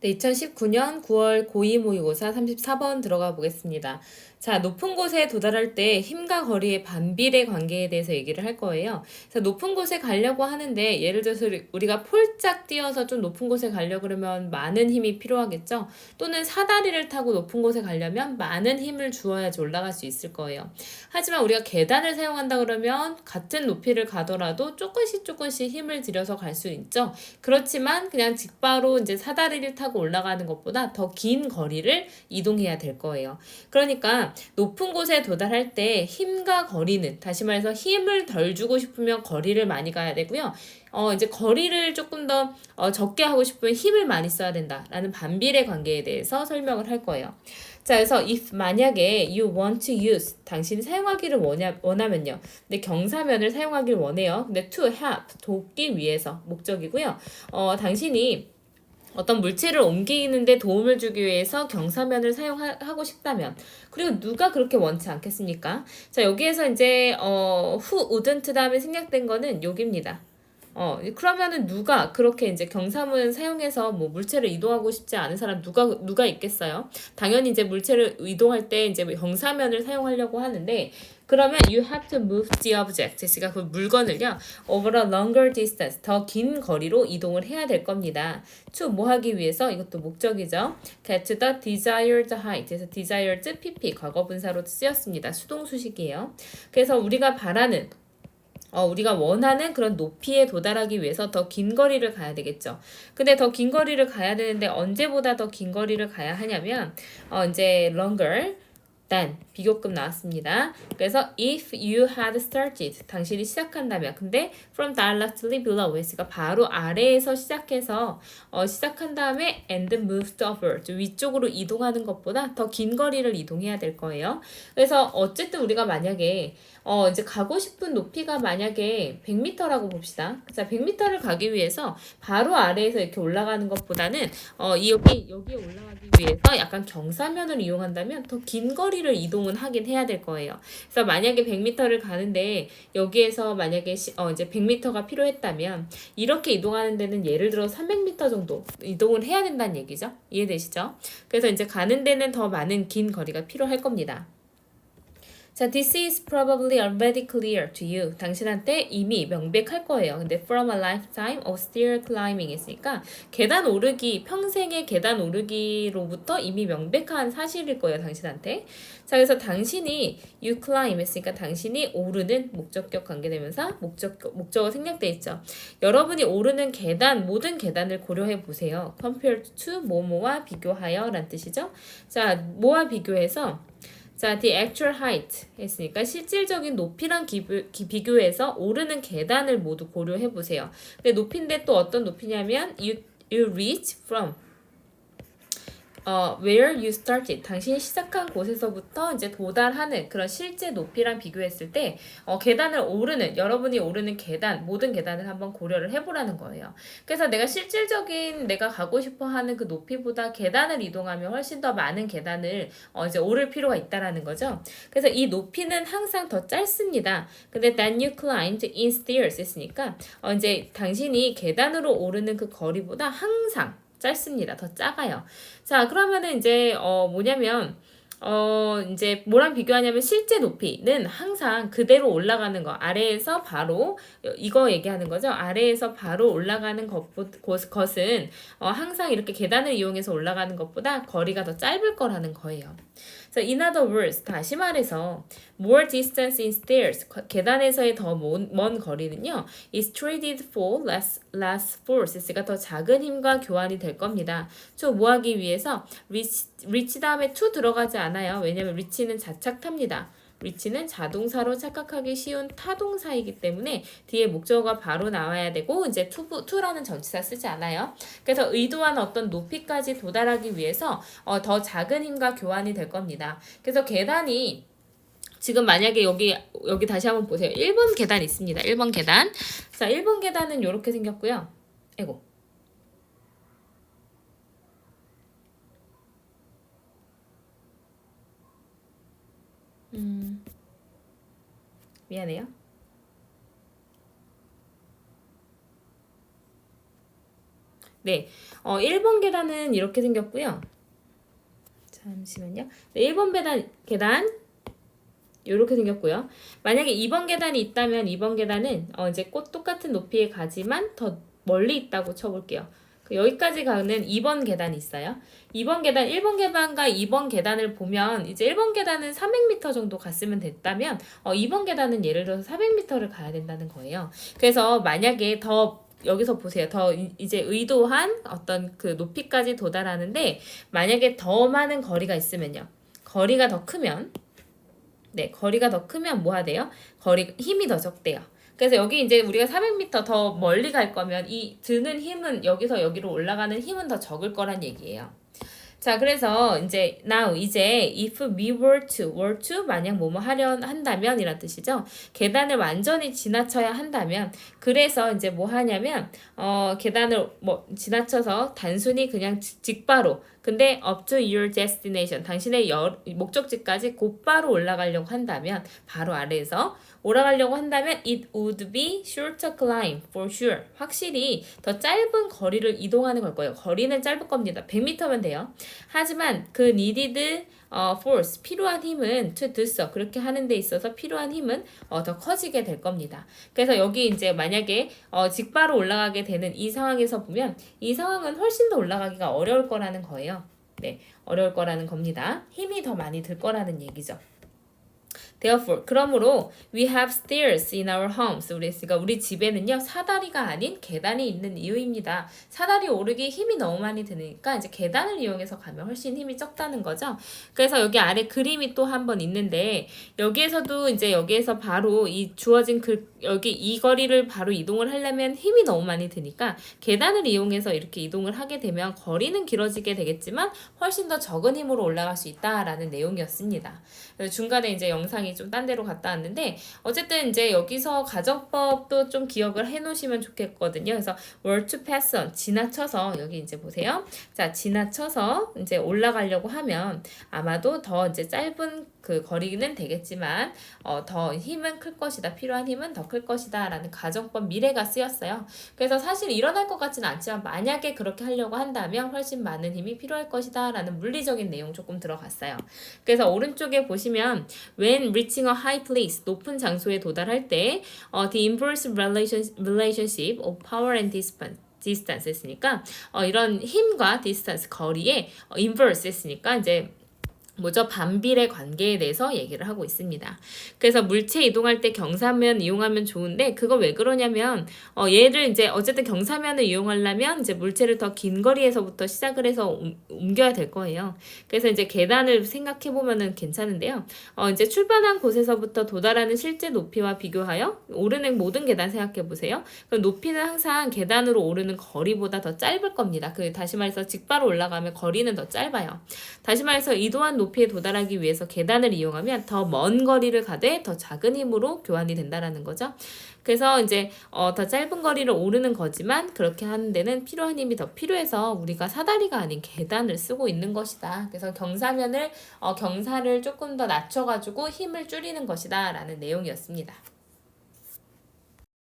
네, 2019년 9월 고2 모의고사 34번 들어가 보겠습니다. 자, 높은 곳에 도달할 때 힘과 거리의 반비례 관계에 대해서 얘기를 할 거예요. 그래서 높은 곳에 가려고 하는데 예를 들어서 우리가 폴짝 뛰어서 좀 높은 곳에 가려고 그러면 많은 힘이 필요하겠죠? 또는 사다리를 타고 높은 곳에 가려면 많은 힘을 주어야지 올라갈 수 있을 거예요. 하지만 우리가 계단을 사용한다 그러면 같은 높이를 가더라도 조금씩 힘을 들여서 갈 수 있죠. 그렇지만 그냥 직바로 이제 사다리를 타고 올라가는 것보다 더 긴 거리를 이동해야 될 거예요. 그러니까 높은 곳에 도달할 때 힘과 거리는, 다시 말해서 힘을 덜 주고 싶으면 거리를 많이 가야 되고요. 이제 거리를 조금 더 적게 하고 싶으면 힘을 많이 써야 된다라는 반비례 관계에 대해서 설명을 할 거예요. 자, 그래서 if 만약에 you want to use, 당신이 사용하기를 원하면요. 근데 경사면을 사용하기를 원해요. 근데 to help, 돕기 위해서 목적이고요. 당신이 어떤 물체를 옮기는데 도움을 주기 위해서 경사면을 사용하고 싶다면, 그리고 누가 그렇게 원치 않겠습니까? 자, 여기에서 이제 who wouldn't 다음에 생략된 거는 여기입니다. 그러면은 누가 그렇게 이제 경사문 사용해서 뭐 물체를 이동하고 싶지 않은 사람 누가 있겠어요? 당연히 이제 물체를 이동할 때 이제 경사면을 사용하려고 하는데, 그러면 you have to move the object. 그러니까 그 물건을요, over a longer distance, 더 긴 거리로 이동을 해야 될 겁니다. to 뭐 하기 위해서, 이것도 목적이죠. get to the desired height. 그래서 desired pp 과거분사로 쓰였습니다. 수동수식이에요. 그래서 우리가 원하는 그런 높이에 도달하기 위해서 더 긴 거리를 가야 되겠죠. 근데 더 긴 거리를 가야 되는데 언제보다 더 긴 거리를 가야 하냐면, 이제 longer than 비교급 나왔습니다. 그래서 if you had started, 당신이 시작한다면, 근데 from directly below 했으니까 바로 아래에서 시작한 다음에 and moved upward, 위쪽으로 이동하는 것보다 더 긴 거리를 이동해야 될 거예요. 그래서 어쨌든 우리가 만약에 이제 가고 싶은 높이가 만약에 100m라고 봅시다. 자, 100m를 가기 위해서 바로 아래에서 이렇게 올라가는 것보다는 여기에 올라가기 위해서 약간 경사면을 이용한다면 더 긴 거리를 이동은 하긴 해야 될 거예요. 그래서 만약에 100m를 가는데 여기에서 만약에 이제 100m가 필요했다면 이렇게 이동하는 데는 예를 들어 300m 정도 이동을 해야 된다는 얘기죠. 이해되시죠? 그래서 이제 가는 데는 더 많은 긴 거리가 필요할 겁니다. 자, this is probably already clear to you. 당신한테 이미 명백할 거예요. 근데 from a lifetime of stair climbing 했으니까 평생의 계단 오르기로부터 이미 명백한 사실일 거예요, 당신한테. 자, 그래서 당신이 you climb 했으니까 당신이 오르는 목적격 관계대명사, 목적어 생략돼 있죠. 여러분이 오르는 모든 계단을 고려해 보세요. compared to 뭐뭐와 비교하여 라는 뜻이죠. 자, 뭐와 비교해서 자, the actual height 했으니까 실질적인 높이랑 비교해서 오르는 계단을 모두 고려해 보세요. 근데 높이인데 또 어떤 높이냐면 you reach from where you started. 당신이 시작한 곳에서부터 이제 도달하는 그런 실제 높이랑 비교했을 때, 여러분이 오르는 모든 계단을 한번 고려를 해보라는 거예요. 그래서 내가 가고 싶어 하는 그 높이보다 계단을 이동하면 훨씬 더 많은 계단을 이제 오를 필요가 있다라는 거죠. 그래서 이 높이는 항상 더 짧습니다. 근데 than you climbed in stairs 했으니까, 이제 당신이 계단으로 오르는 그 거리보다 항상 짧습니다. 더 작아요. 자, 그러면은 이제 이제 뭐랑 비교하냐면 실제 높이는 항상 그대로 올라가는 거. 아래에서 바로 이거 얘기하는 거죠. 아래에서 바로 올라가는 것은 항상 이렇게 계단을 이용해서 올라가는 것보다 거리가 더 짧을 거라는 거예요. So in other words, 다시 말해서 more distance in stairs, 계단에서의 더 먼 거리는요, is traded for less force, 그러니까 더 작은 힘과 교환이 될 겁니다. 뭐 하기 위해서 reach 다음에 to 들어가지 않아요. 왜냐면 reach는 자착타입니다. reach는 자동사로 착각하기 쉬운 타동사이기 때문에 뒤에 목적어가 바로 나와야 되고, 이제 to라는 전치사 쓰지 않아요. 그래서 의도한 어떤 높이까지 도달하기 위해서 더 작은 힘과 교환이 될 겁니다. 그래서 계단이 지금 만약에 여기 다시 한번 보세요. 1번 계단 있습니다. 1번 계단. 자, 1번 계단은 이렇게 생겼고요. 아이고. 미안해요. 네, 1번 계단은 이렇게 생겼고요. 잠시만요. 네, 1번 계단 이렇게 생겼고요. 만약에 2번 계단이 있다면 2번 계단은 이제 꽃 똑같은 높이의 가지만 더 멀리 있다고 쳐볼게요. 여기까지 가는 2번 계단이 있어요. 2번 계단, 1번 계단과 2번 계단을 보면 이제 1번 계단은 300m 정도 갔으면 됐다면 2번 계단은 예를 들어서 400m를 가야 된다는 거예요. 그래서 만약에 더 여기서 보세요. 더 이제 의도한 어떤 그 높이까지 도달하는데 만약에 더 많은 거리가 있으면요. 거리가 더 크면 네, 거리가 더 크면 뭐 하대요? 힘이 더 적대요. 그래서 여기 이제 우리가 400m 더 멀리 갈 거면 이 드는 힘은 여기서 여기로 올라가는 힘은 더 적을 거란 얘기예요. 자, 그래서 이제 이제 if we were to 만약 뭐뭐 하려 한다면 이란 뜻이죠. 계단을 완전히 지나쳐야 한다면 그래서 이제 뭐 하냐면 계단을 뭐 지나쳐서 단순히 그냥 직바로 근데 up to your destination 당신의 목적지까지 곧바로 올라가려고 한다면 바로 아래에서 올라가려고 한다면 it would be shorter climb for sure. 확실히 더 짧은 거리를 이동하는 걸 거예요. 거리는 짧을 겁니다. 100m면 돼요. 하지만 그 needed force 필요한 힘은 to do so 그렇게 하는 데 있어서 필요한 힘은 더 커지게 될 겁니다. 그래서 여기 이제 만약에 직바로 올라가게 되는 이 상황에서 보면 이 상황은 훨씬 더 올라가기가 어려울 거라는 거예요. 네, 어려울 거라는 겁니다. 힘이 더 많이 들 거라는 얘기죠. Therefore, 그러므로 we have stairs in our homes. 그러니까 우리 집에는요 사다리가 아닌 계단이 있는 이유입니다. 사다리 오르기 힘이 너무 많이 드니까 이제 계단을 이용해서 가면 훨씬 힘이 적다는 거죠. 그래서 여기 아래 그림이 또 한 번 있는데 여기에서도 이제 여기에서 바로 이 주어진 여기 이 거리를 바로 이동을 하려면 힘이 너무 많이 드니까 계단을 이용해서 이렇게 이동을 하게 되면 거리는 길어지게 되겠지만 훨씬 더 적은 힘으로 올라갈 수 있다라는 내용이었습니다. 중간에 이제 영상이 좀 딴 데로 갔다 왔는데 어쨌든 이제 여기서 가정법도 좀 기억을 해 놓으시면 좋겠거든요. 그래서 were to pass on 지나쳐서 여기 이제 보세요. 자, 지나쳐서 이제 올라가려고 하면 아마도 더 이제 짧은 그 거리는 되겠지만 더 힘은 클 것이다. 필요한 힘은 더 클 것이다. 라는 가정법 미래가 쓰였어요. 그래서 사실 일어날 것 같지는 않지만 만약에 그렇게 하려고 한다면 훨씬 많은 힘이 필요할 것이다. 라는 물리적인 내용 조금 들어갔어요. 그래서 오른쪽에 보시면 when reaching a high place 높은 장소에 도달할 때 the inverse relationship of power and distance 했으니까 이런 힘과 distance 거리에 inverse 했으니까 이제 뭐죠? 반비례 관계에 대해서 얘기를 하고 있습니다. 그래서 물체 이동할 때 경사면 이용하면 좋은데 그거 왜 그러냐면 얘를 이제 어쨌든 경사면을 이용하려면 이제 물체를 더 긴 거리에서부터 시작을 해서 옮겨야 될 거예요. 그래서 이제 계단을 생각해 보면은 괜찮은데요. 이제 출발한 곳에서부터 도달하는 실제 높이와 비교하여 오르는 모든 계단 생각해 보세요. 그럼 높이는 항상 계단으로 오르는 거리보다 더 짧을 겁니다. 다시 말해서 직바로 올라가면 거리는 더 짧아요. 다시 말해서 이동한 높이에 도달하기 위해서 계단을 이용하면 더 먼 거리를 가되 더 작은 힘으로 교환이 된다라는 거죠. 그래서 이제 더 짧은 거리를 오르는 거지만 그렇게 하는 데는 필요한 힘이 더 필요해서 우리가 사다리가 아닌 계단을 쓰고 있는 것이다. 그래서 경사를 조금 더 낮춰가지고 힘을 줄이는 것이다 라는 내용이었습니다.